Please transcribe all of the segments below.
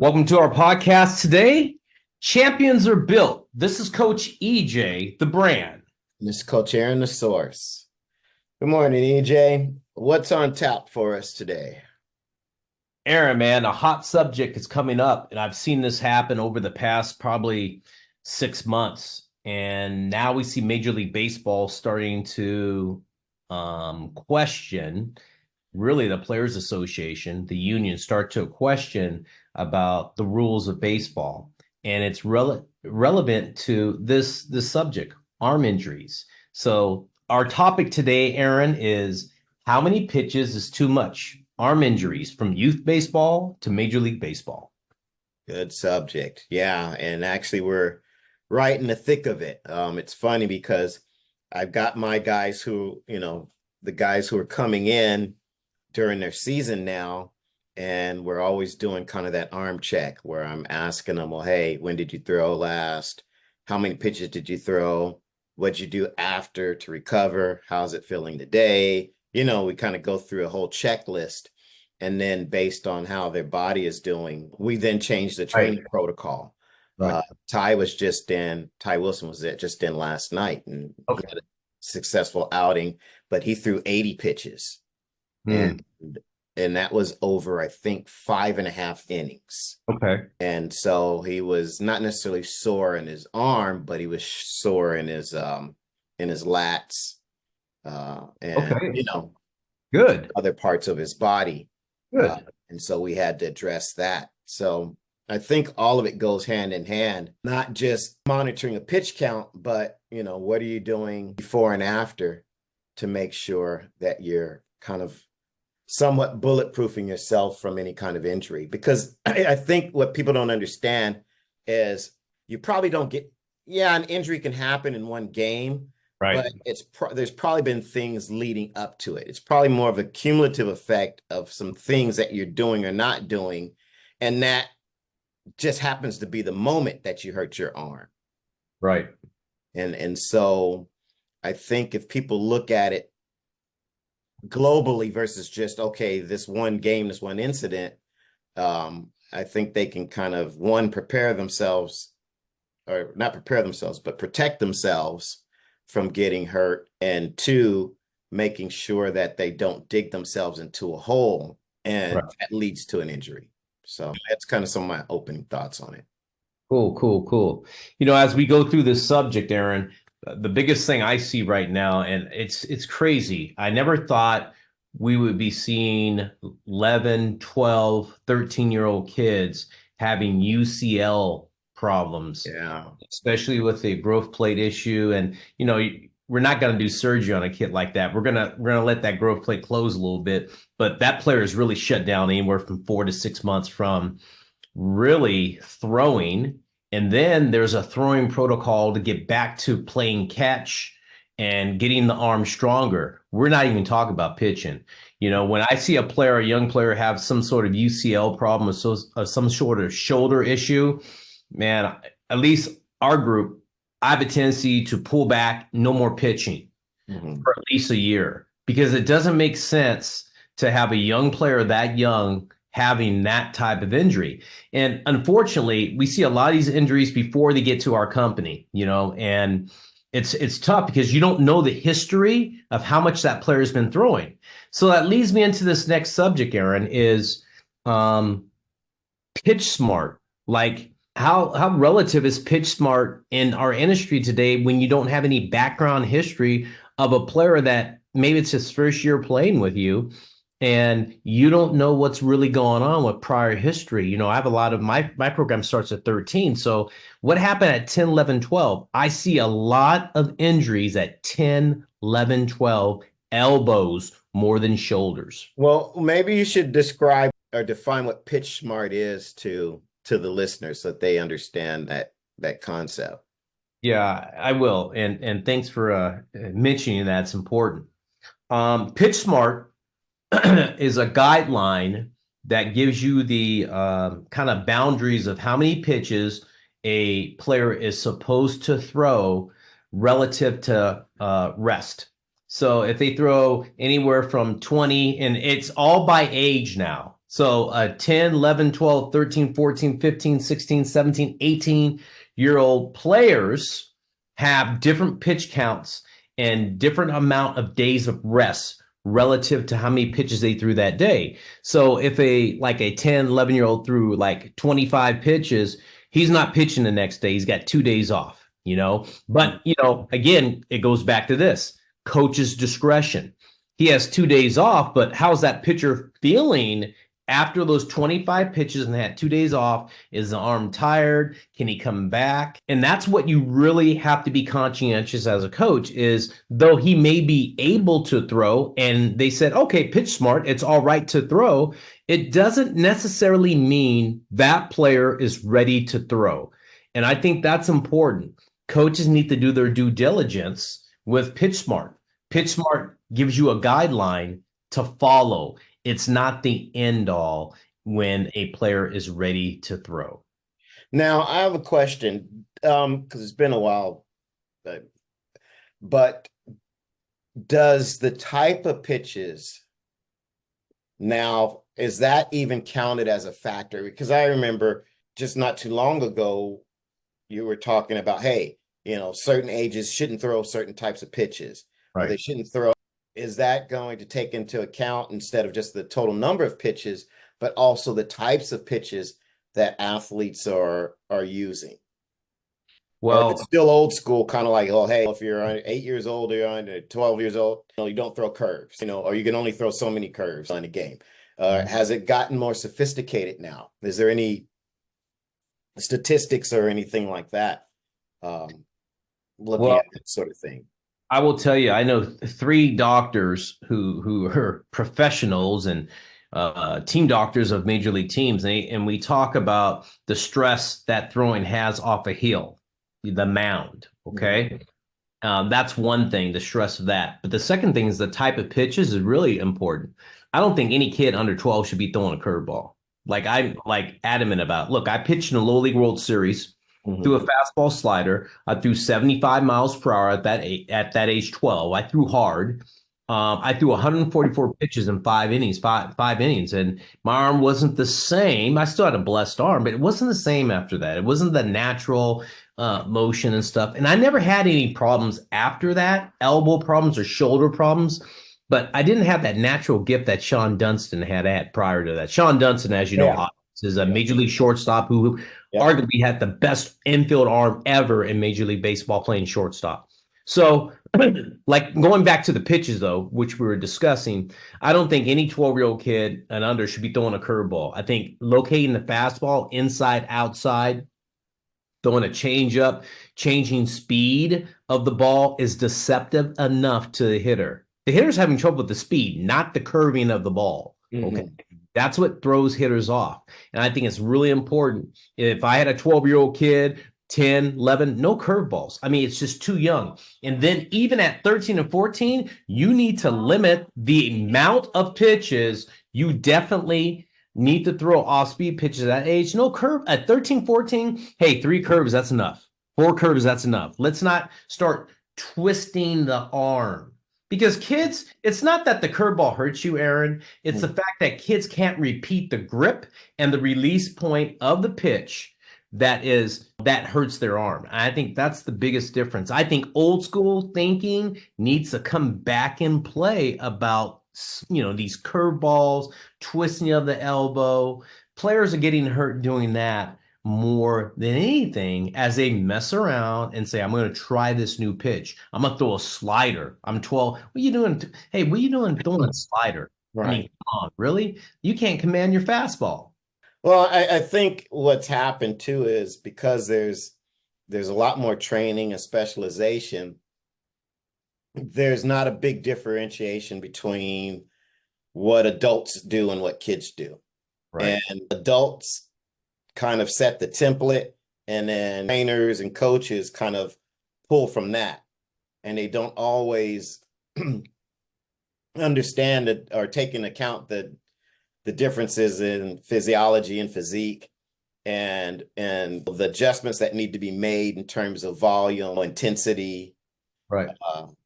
Welcome to our podcast today. Champions are built. This is Coach EJ, the brand. This is Coach Aaron, the source. Good morning, EJ. What's on tap for us today? Aaron, man, a hot subject is coming up, and I've seen this happen over the past probably 6 months. And now we see Major League Baseball starting to question, really, the Players Association, the union, start to question about the rules of baseball. And it's relevant to this subject, arm injuries. So our topic today, Aaron, is how many pitches is too much? Arm injuries from youth baseball to Major League Baseball. Good subject. Yeah, and actually we're right in the thick of it. It's funny because I've got my guys who, the guys who are coming in during their season now, and we're always doing kind of that arm check where I'm asking them, well, hey, when did you throw last? How many pitches did you throw? What'd you do after to recover? How's it feeling today? We kind of go through a whole checklist. And then based on how their body is doing, we then change the training protocol. Right. Ty Wilson was just in last night, and Okay. he had a successful outing, but he threw 80 pitches. And that was over, I think, 5.5 innings. Okay. And so he was not necessarily sore in his arm, but he was sore in his lats, and Good. other parts of his body. Good. And so we had to address that. So I think all of it goes hand in hand, not just monitoring a pitch count, but, what are you doing before and after to make sure that you're kind of somewhat bulletproofing yourself from any kind of injury? Because I think what people don't understand is you probably don't get, an injury can happen in one game, Right. but there's probably been things leading up to it. It's probably more of a cumulative effect of some things that you're doing or not doing, and that just happens to be the moment that you hurt your arm. Right. And so I think if people look at it globally versus just, okay, this one game, this one incident, I think they can kind of, one, prepare themselves, or not prepare themselves, but protect themselves from getting hurt, and two, making sure that they don't dig themselves into a hole, and that leads to an injury. So that's kind of some of my opening thoughts on it. Cool. As we go through this subject, Aaron, the biggest thing I see right now, and it's crazy. I never thought we would be seeing 11, 12, 13-year-old kids having UCL problems. Yeah. Especially with the growth plate issue. And, we're not going to do surgery on a kid like that. We're gonna let that growth plate close a little bit. But that player is really shut down anywhere from 4 to 6 months from really throwing. And then there's a throwing protocol to get back to playing catch and getting the arm stronger. We're not even talking about pitching. When I see a young player have some sort of UCL problem or some sort of shoulder issue, man, at least our group, I have a tendency to pull back, no more pitching for at least a year, because it doesn't make sense to have a young player that young having that type of injury. And unfortunately, we see a lot of these injuries before they get to our company, and it's tough because you don't know the history of how much that player has been throwing. So that leads me into this next subject, Aaron, is pitch smart. Like, how relative is pitch smart in our industry today when you don't have any background history of a player that maybe it's his first year playing with you and you don't know what's really going on with prior history? I have a lot of my program starts at 13. So what happened at 10, 11, 12? I see a lot of injuries at 10, 11, 12, elbows more than shoulders. Well, maybe you should describe or define what pitch smart is to the listeners so that they understand that concept. Yeah, I will. And thanks for mentioning that. It's important. Pitch Smart is a guideline that gives you the kind of boundaries of how many pitches a player is supposed to throw relative to rest. So if they throw anywhere from 20, and it's all by age now. So 10, 11, 12, 13, 14, 15, 16, 17, 18-year-old players have different pitch counts and different amount of days of rest relative to how many pitches they threw that day. So if a 10, 11-year-old threw like 25 pitches, he's not pitching the next day. He's got 2 days off, you know. But, you know, again, it goes back to this coach's discretion. He has 2 days off, but how's that pitcher feeling after those 25 pitches and had 2 days off? Is the arm tired? Can he come back? And that's what you really have to be conscientious as a coach is though he may be able to throw and they said, okay, pitch smart, it's all right to throw. It doesn't necessarily mean that player is ready to throw. And I think that's important. Coaches need to do their due diligence with pitch smart. Pitch smart gives you a guideline to follow. It's not the end all when a player is ready to throw. Now, I have a question, because it's been a while, but does the type of pitches now, is that even counted as a factor? Because I remember just not too long ago, you were talking about, hey, certain ages shouldn't throw certain types of pitches, or they Right. shouldn't throw. Is that going to take into account instead of just the total number of pitches, but also the types of pitches that athletes are using? Or it's Well, still old school, kind of like, oh, hey, if you're 8 years old or you're under 12 years old, you don't throw curves, or you can only throw so many curves on a game. Has it gotten more sophisticated now? Is there any statistics or anything like that, looking well, at that sort of thing? I will tell you, I know three doctors who are professionals and team doctors of major league teams, and we talk about the stress that throwing has off a hill, the mound. Mhm. Okay, that's one thing, the stress of that. But the second thing is the type of pitches is really important. I don't think any kid under 12 should be throwing a curveball. Like I'm like adamant about. Look, I pitched in a low league World Series, threw Mhm. a fastball slider. I threw 75 miles per hour at that age 12. I threw hard. I threw 144 pitches in 5 innings, five innings, and my arm wasn't the same. I still had a blessed arm, but it wasn't the same after that. It wasn't the natural motion and stuff. And I never had any problems after that, elbow problems or shoulder problems. But I didn't have that natural gift that Sean Dunston had prior to that. Sean Dunston, as you know, Yeah. is a major league shortstop who Yep. arguably had the best infield arm ever in Major League Baseball playing shortstop. So, like going back to the pitches, though, which we were discussing, I don't think any 12-year-old kid and under should be throwing a curveball. I think locating the fastball inside, outside, throwing a changeup, changing speed of the ball is deceptive enough to the hitter. The hitter's having trouble with the speed, not the curving of the ball. Okay. Mhm. That's what throws hitters off. And I think it's really important. If I had a 12-year-old kid, 10, 11, no curveballs. I mean, it's just too young. And then even at 13 and 14, you need to limit the amount of pitches you definitely need to throw off speed pitches at that age. No curve at 13, 14. Hey, 3 curves, that's enough. 4 curves, that's enough. Let's not start twisting the arm. Because kids, it's not that the curveball hurts you, Aaron. It's the Mhm. fact that kids can't repeat the grip and the release point of the pitch that hurts their arm. I think that's the biggest difference. I think old school thinking needs to come back in play about these curveballs, twisting of the elbow. Players are getting hurt doing that more than anything as they mess around and say, I'm going to try this new pitch. I'm going to throw a slider. I'm 12. What are you doing? Hey, what are you doing throwing a slider? I mean, Right. come on, really? You can't command your fastball. Well, I think what's happened too is because there's a lot more training and specialization, there's not a big differentiation between what adults do and what kids do. Right. And adults kind of set the template, and then trainers and coaches kind of pull from that. And they don't always understand it or take into account the differences in physiology and physique, and the adjustments that need to be made in terms of volume, intensity, Right.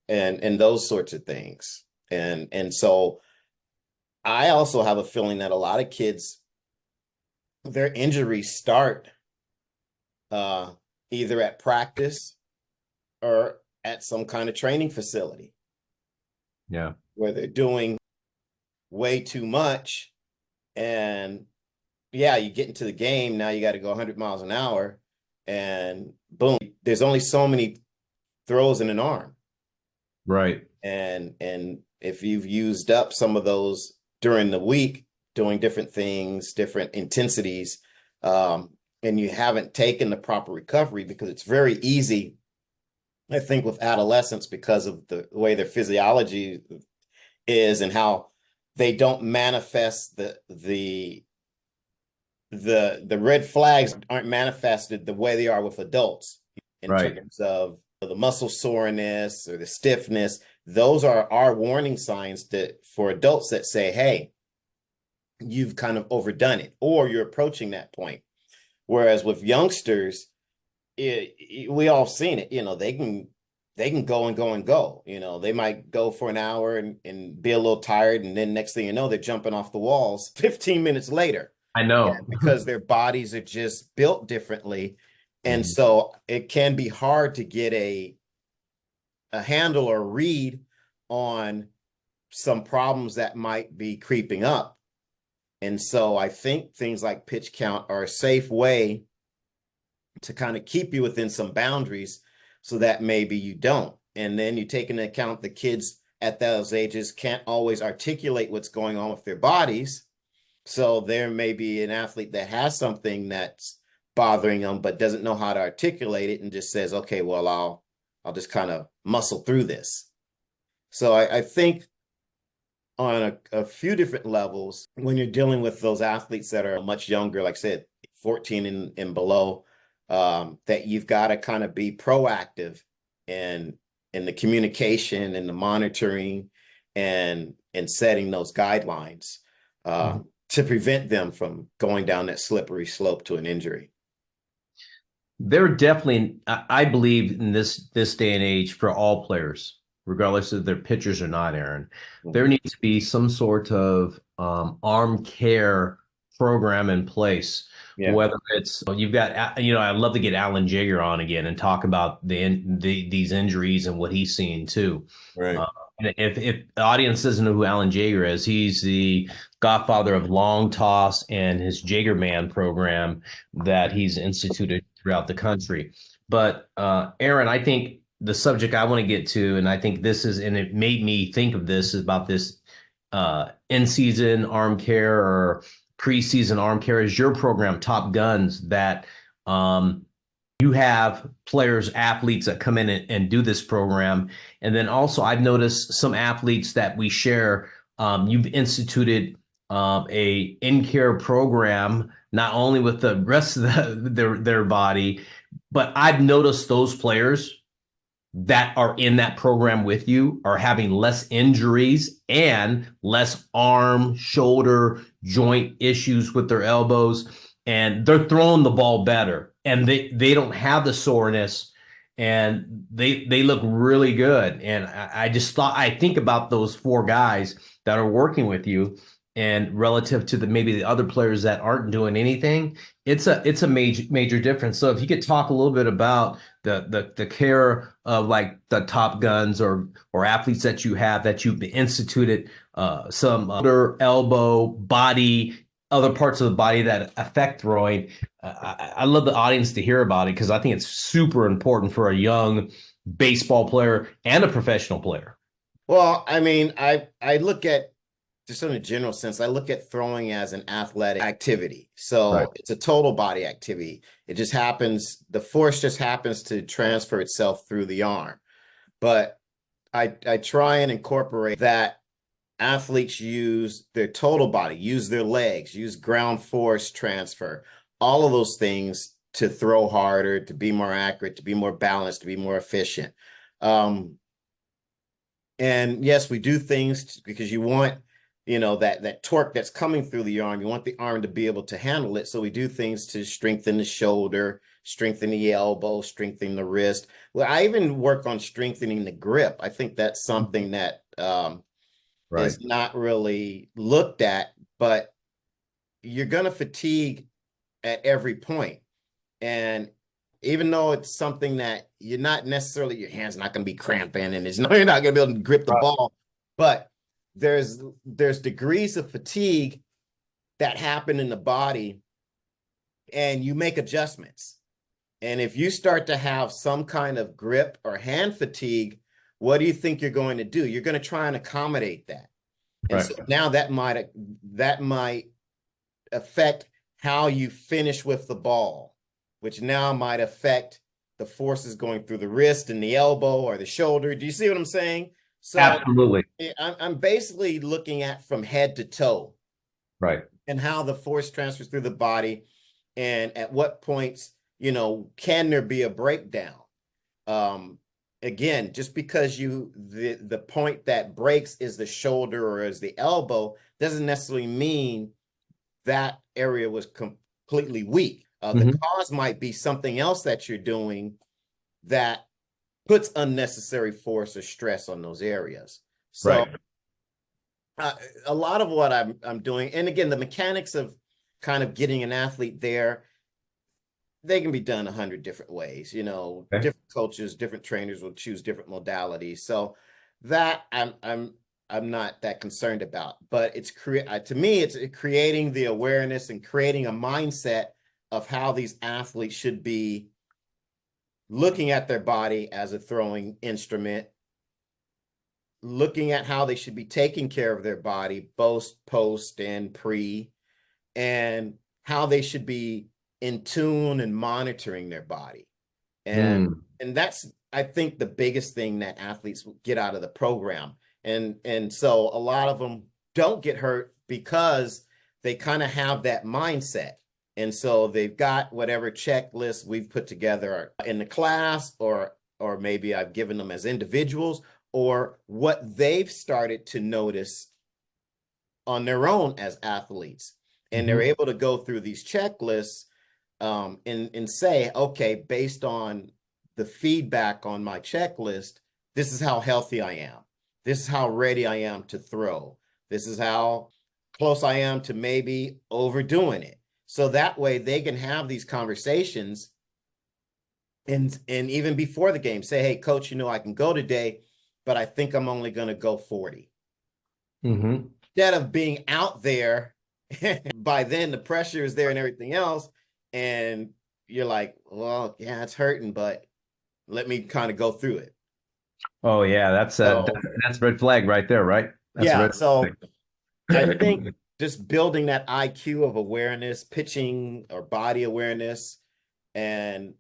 and those sorts of things. And so I also have a feeling that a lot of kids, their injuries start uh, either at practice or at some kind of training facility Yeah. where they're doing way too much. And yeah, you get into the game, now you got to go 100 miles an hour, and boom, there's only so many throws in an arm. Right. And if you've used up some of those during the week doing different things, different intensities, and you haven't taken the proper recovery, because it's very easy, I think, with adolescents, because of the way their physiology is and how they don't manifest the red flags aren't manifested the way they are with adults in Right. terms of the muscle soreness or the stiffness. Those are our warning signs that for adults that say, hey, you've kind of overdone it or you're approaching that point. Whereas with youngsters, we all seen it, they can go and go and go. They might go for an hour and be a little tired, and then next thing you know, they're jumping off the walls 15 minutes later. I And know. because their bodies are just built differently. And Mhm. so it can be hard to get a handle or read on some problems that might be creeping up. And so I think things like pitch count are a safe way to kind of keep you within some boundaries so that maybe you don't. And then you take into account the kids at those ages can't always articulate what's going on with their bodies. So there may be an athlete that has something that's bothering them, but doesn't know how to articulate it and just says, okay, well, I'll just kind of muscle through this. So I think on a few different levels, when you're dealing with those athletes that are much younger, like I said, 14 and below, that you've got to kind of be proactive in in the communication and the monitoring and setting those guidelines, Mhm. to prevent them from going down that slippery slope to an injury. There definitely, I believe in this day and age for all players, regardless of their pitchers or not, Aaron, there Mhm. needs to be some sort of arm care program in place. Yeah, Whether it's you've got, I'd love to get Alan Jaeger on again and talk about these injuries and what he's seen too. right. Uh, and if the audience doesn't know who Alan Jaeger is, he's the godfather of long toss and his Jaeger Man program that he's instituted throughout the country. But Aaron, I think the subject I want to get to, and I think this is, and it made me think of this, is about this in-season arm care or preseason arm care, is your program, Top Guns, that you have players, athletes that come in and do this program. And then also, I've noticed some athletes that we share, you've instituted a in-care program, not only with the rest of their body, but I've noticed those players that are in that program with you are having less injuries and less arm, shoulder, joint issues with their elbows, and they're throwing the ball better, and they don't have the soreness, and they look really good. And I just thought, I think about those four guys that are working with you, and relative to the maybe the other players that aren't doing anything, it's a major difference. So if you could talk a little bit about the care of like the Top Guns or athletes that you have, that you've instituted some other elbow, body, other parts of the body that affect throwing. I love the audience to hear about it, because I think it's super important for a young baseball player and a professional player. Well, I mean, I look at, just in a general sense, I look at throwing as an athletic activity. Right. So it's a total body activity. It just happens, the force just happens to transfer itself through the arm. But I try and incorporate that athletes use their total body, use their legs, use ground force transfer, all of those things to throw harder, to be more accurate, to be more balanced, to be more efficient. Um, and yes, we do things because you want, that torque that's coming through the arm. You want the arm to be able to handle it. So we do things to strengthen the shoulder, strengthen the elbow, strengthen the wrist. Well, I even work on strengthening the grip. I think that's something that Right. is not really looked at, but you're going to fatigue at every point. And even though it's something that you're not necessarily, your hand's not going to be cramping and you're not going to be able to grip the Right. ball, but there's degrees of fatigue that happen in the body and you make adjustments. And if you start to have some kind of grip or hand fatigue, what do you think you're going to do? You're going to try and accommodate that. And Right. so now that might affect how you finish with the ball, which now might affect the forces going through the wrist and the elbow or the shoulder. Do you see what I'm saying? So Absolutely. I'm basically looking at from head to toe Right. and how the force transfers through the body and at what points, can there be a breakdown? Um, Again, just because the point that breaks is the shoulder or is the elbow doesn't necessarily mean that area was completely weak. The Hmm. cause might be something else that you're doing that puts unnecessary force or stress on those areas. So Right. a lot of what I'm doing, and again, the mechanics of kind of getting an athlete there, they can be done 100 different ways. Okay. Different coaches, different trainers will choose different modalities. So that I'm not that concerned about. But to me, it's creating the awareness and creating a mindset of how these athletes should be looking at their body as a throwing instrument, looking at how they should be taking care of their body, both post and pre, and how they should be in tune and monitoring their body. And Mm. and that's, I think, the biggest thing that athletes get out of the program. And so a lot of them don't get hurt because they kind of have that mindset. And so they've got whatever checklist we've put together in the class, or maybe I've given them as individuals, or what they've started to notice on their own as athletes. And they're Hmm. able to go through these checklists and say, okay, based on the feedback on my checklist, this is how healthy I am. This is how ready I am to throw. This is how close I am to maybe overdoing it. So that way they can have these conversations and even before the game say, hey, coach, I can go today, but I think I'm only going to go 40. Hmm. Instead of being out there, by then the pressure is there and everything else. And you're like, well, yeah, it's hurting, but let me kind of go through it. Oh yeah, So, that's red flag right there, right? That's a yeah. red So I think flag. just building that IQ of awareness, pitching or body awareness, and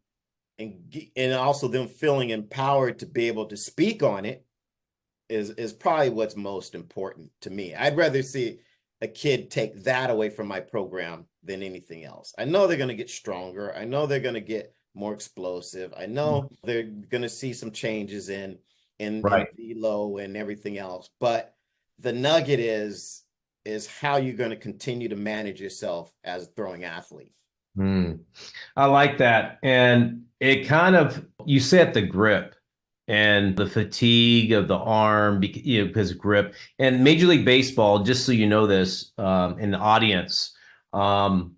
and also them feeling empowered to be able to speak on it is probably what's most important to me. I'd rather see a kid take that away from my program than anything else. I know they're going to get stronger. I know they're going to get more explosive. I know they're going to see some changes in Right. velo and everything else. But the nugget is how you're going to continue to manage yourself as a throwing athlete. Mm. I like that. And it kind of, you said the grip and the fatigue of the arm, because of grip. And Major League Baseball, just so you know this, in the audience, um,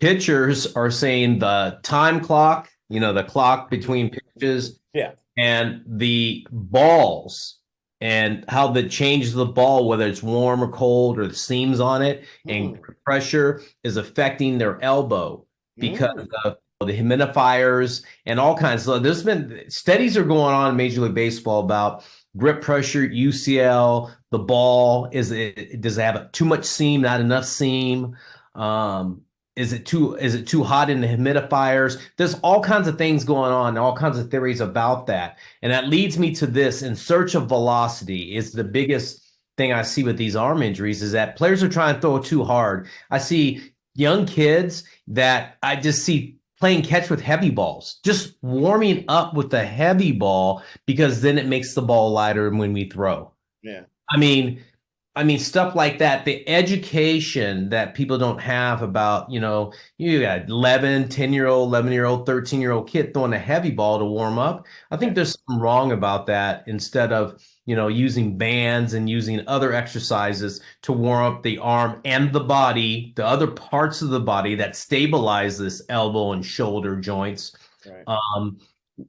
pitchers are saying the time clock, the clock between pitches, Yeah. and the balls and how that changes the ball, whether it's warm or cold or the seams on it, and Mm, pressure is affecting their elbow because mm, of the humidifiers and all kinds. So there's been studies are going on in Major League Baseball about grip pressure, UCL, the ball. Does it have too much seam, not enough seam? Um, is it too hot in the humidifiers? There's all kinds of things going on, all kinds of theories about that. And that leads me to this: in search of velocity is the biggest thing I see with these arm injuries, is that players are trying to throw too hard. I see young kids that I just see playing catch with heavy balls, just warming up with the heavy ball because then it makes the ball lighter when we throw. yeah. I mean, I mean, stuff like that, the education that people don't have about, you got 11, 10-year-old, 11-year-old, 13-year-old kid throwing a heavy ball to warm up. I think Yeah, there's something wrong about that instead of, using bands and using other exercises to warm up the arm and the body, the other parts of the body that stabilize this elbow and shoulder joints. right. Um,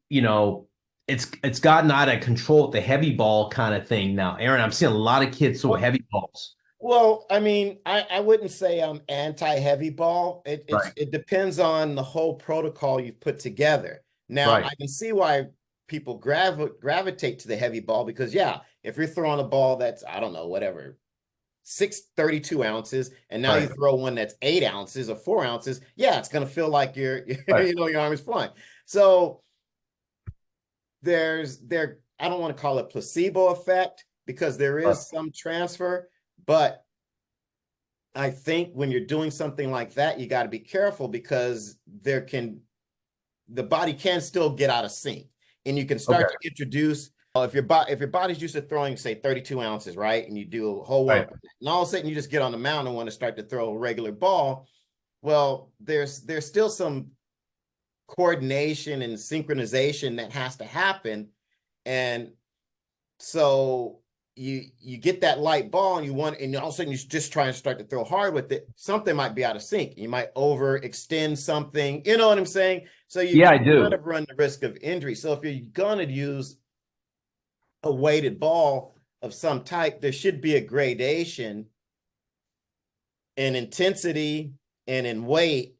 you know, it's gotten out of control with the heavy ball kind of thing now. Aaron, I'm seeing a lot of kids throw Well, heavy balls. well, I mean, I wouldn't say I'm anti-heavy ball. Right, It depends on the whole protocol you've put together. Now, right, I can see why people gravitate to the heavy ball because, yeah, if you're throwing a ball that's, I don't know, whatever, 632 ounces, and now you right, throw one that's 8 ounces or 4 ounces, yeah, it's gonna feel like right. your arm is flying. So there, I don't want to call it placebo effect because there Right. is some transfer, but I think when you're doing something like that, you got to be careful because the body can still get out of sync, and you can start Okay. to introduce. If your body's used to throwing say 32 ounces, right, and you do a whole warm Right. up, and all of a sudden you just get on the mound and want to start to throw a regular ball, well, there's still some coordination and synchronization that has to happen, and so you get that light ball and and all of a sudden you just try and start to throw hard with it. Something might be out of sync. You might overextend something. You know what I'm saying? So Yeah, you I kind do. of run the risk of injury. So if you're gonna use a weighted ball of some type, there should be a gradation in intensity and in weight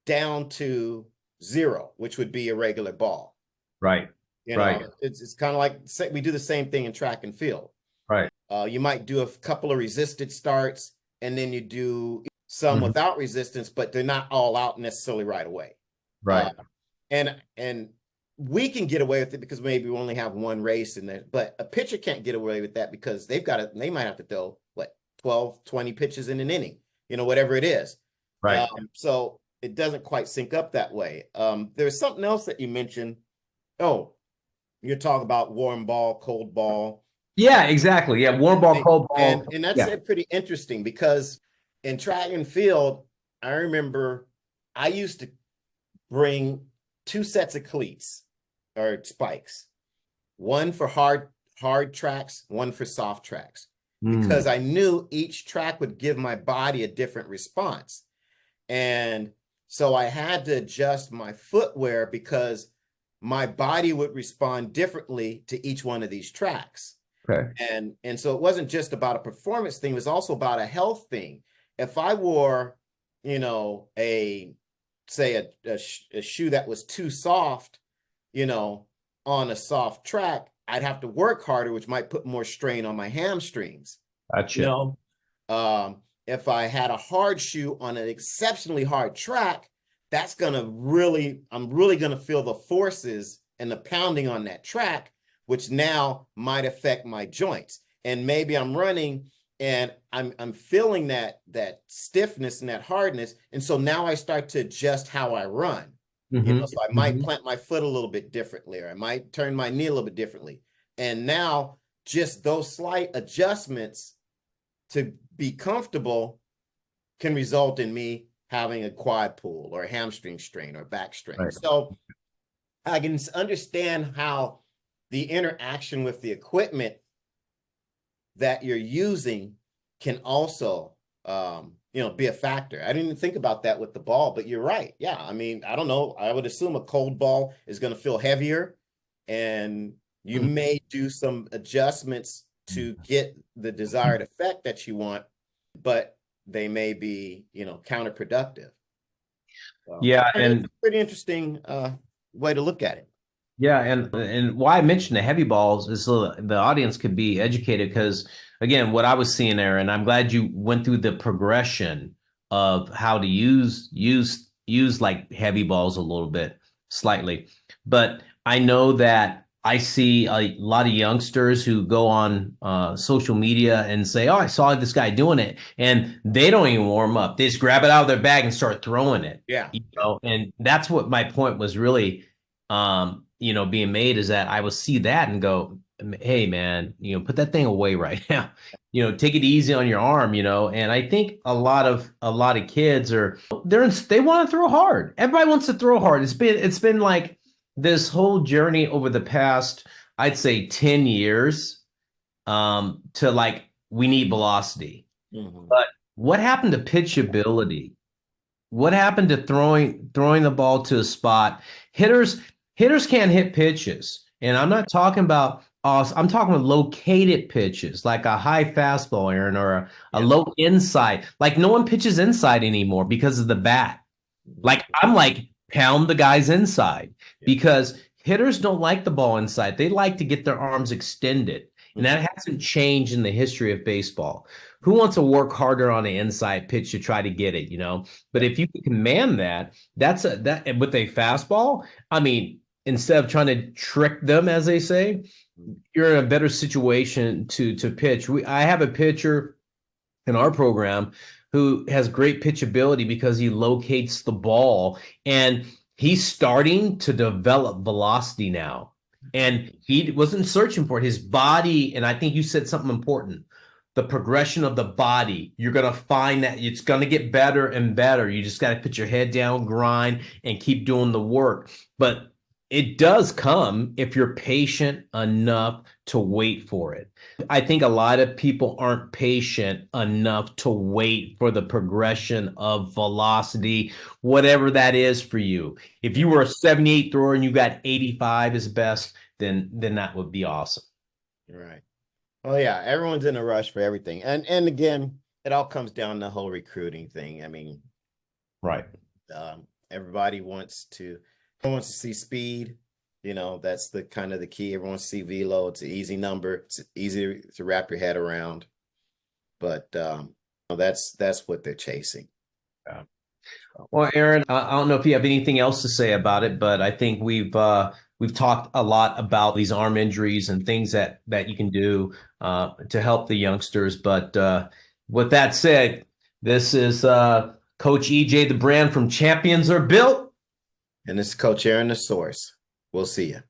down to zero, which would be a regular ball. Right. You Right. know, it's kind of like we do the same thing in track and field. Right. You might do a couple of resisted starts, and then you do some Mhm. without resistance, but they're not all out necessarily right away. Uh, Right. and we can get away with it because maybe we only have one race in there, but a pitcher can't get away with that because they might have to throw what 12, 20 pitches in an inning, whatever it is. Right. So it doesn't quite sync up that way. There's something else that you mentioned. Oh, you're talking about warm ball, cold ball. Yeah, exactly. Yeah, warm ball, cold ball. And that's Yeah. pretty interesting because in track and field, I remember I used to bring two sets of cleats or spikes, one for hard tracks, one for soft tracks, Mm. because I knew each track would give my body a different response. And so I had to adjust my footwear because my body would respond differently to each one of these tracks. Okay. And so it wasn't just about a performance thing, it was also about a health thing. If I wore, a say a shoe that was too soft, you know, on a soft track, I'd have to work harder, which might put more strain on my hamstrings. You Gotcha. know, if I had a hard shoe on an exceptionally hard track, I'm really gonna feel the forces and the pounding on that track, which now might affect my joints. And maybe I'm running and I'm feeling that stiffness and that hardness. And so now I start to adjust how I run. Hmm. So I might Hmm. plant my foot a little bit differently, or I might turn my knee a little bit differently. And now just those slight adjustments to be comfortable can result in me having a quad pull or a hamstring strain or back strain. Right. So I can understand how the interaction with the equipment that you're using can also be a factor. I didn't think about that with the ball, but you're right. Yeah, I mean, I don't know. I would assume a cold ball is going to feel heavier, and you Mhm. may do some adjustments to get the desired effect that you want, but they may be, counterproductive. So, Yeah, I mean, it's and a pretty interesting way to look at it. yeah, and why I mentioned the heavy balls is so the audience could be educated because again, what I was seeing there, and I'm glad you went through the progression of how to use like heavy balls a little bit slightly. But I know that I see a lot of youngsters who go on social media and say, "Oh, I saw this guy doing it," and they don't even warm up. They just grab it out of their bag and start throwing it. Yeah, yeah, And that's what my point was really being made is that I will see that and go, hey man, put that thing away right now. take it easy on your arm, And I think a lot of kids they want to throw hard. Everybody wants to throw hard. It's been like this whole journey over the past, I'd say 10 years, to like we need velocity. Hmm. But what happened to pitchability? What happened to throwing the ball to a spot? Hitters hitters can't hit pitches, and I'm not talking about I'm talking about located pitches like a high fastball, Aaron, or a Yeah. low inside. Like no one pitches inside anymore because of the bat. Mhm. Like I'm like pound the guy's inside Yeah. because hitters don't like the ball inside. They like to get their arms extended. And Mhm. that hasn't changed in the history of baseball. Who wants to work harder on the inside pitch to try to get it? But Yeah. if you can command that, that with a fastball, I mean, instead of trying to trick them, as they say, Mhm. you're in a better situation to pitch. I have a pitcher in our program who has great pitchability because he locates the ball and he's starting to develop velocity now. And he wasn't searching for it. His body, and I think you said something important. The progression of the body, you're going to find that it's going to get better and better. You just got to put your head down, grind, and keep doing the work. But it does come if you're patient enough to wait for it. I think a lot of people aren't patient enough to wait for the progression of velocity, whatever that is for you. If you Yeah. were a 78 thrower and you got 85 as best, then that would be awesome. Right. Well, yeah, everyone's in a rush for everything. And again, it all comes down to the whole recruiting thing. I mean, Right. everybody wants to see speed. That's the kind of the key. Everyone wants to see velo. It's an easy number. It's easy to wrap your head around. But that's what they're chasing. Yeah. Well, Aaron, I don't know if you have anything else to say about it, but I think we've talked a lot about these arm injuries and things that you can do to help the youngsters. But with that said, this is Coach EJ the Brand from Champions Are Built. And this is Coach Aaron, the source. We'll see you.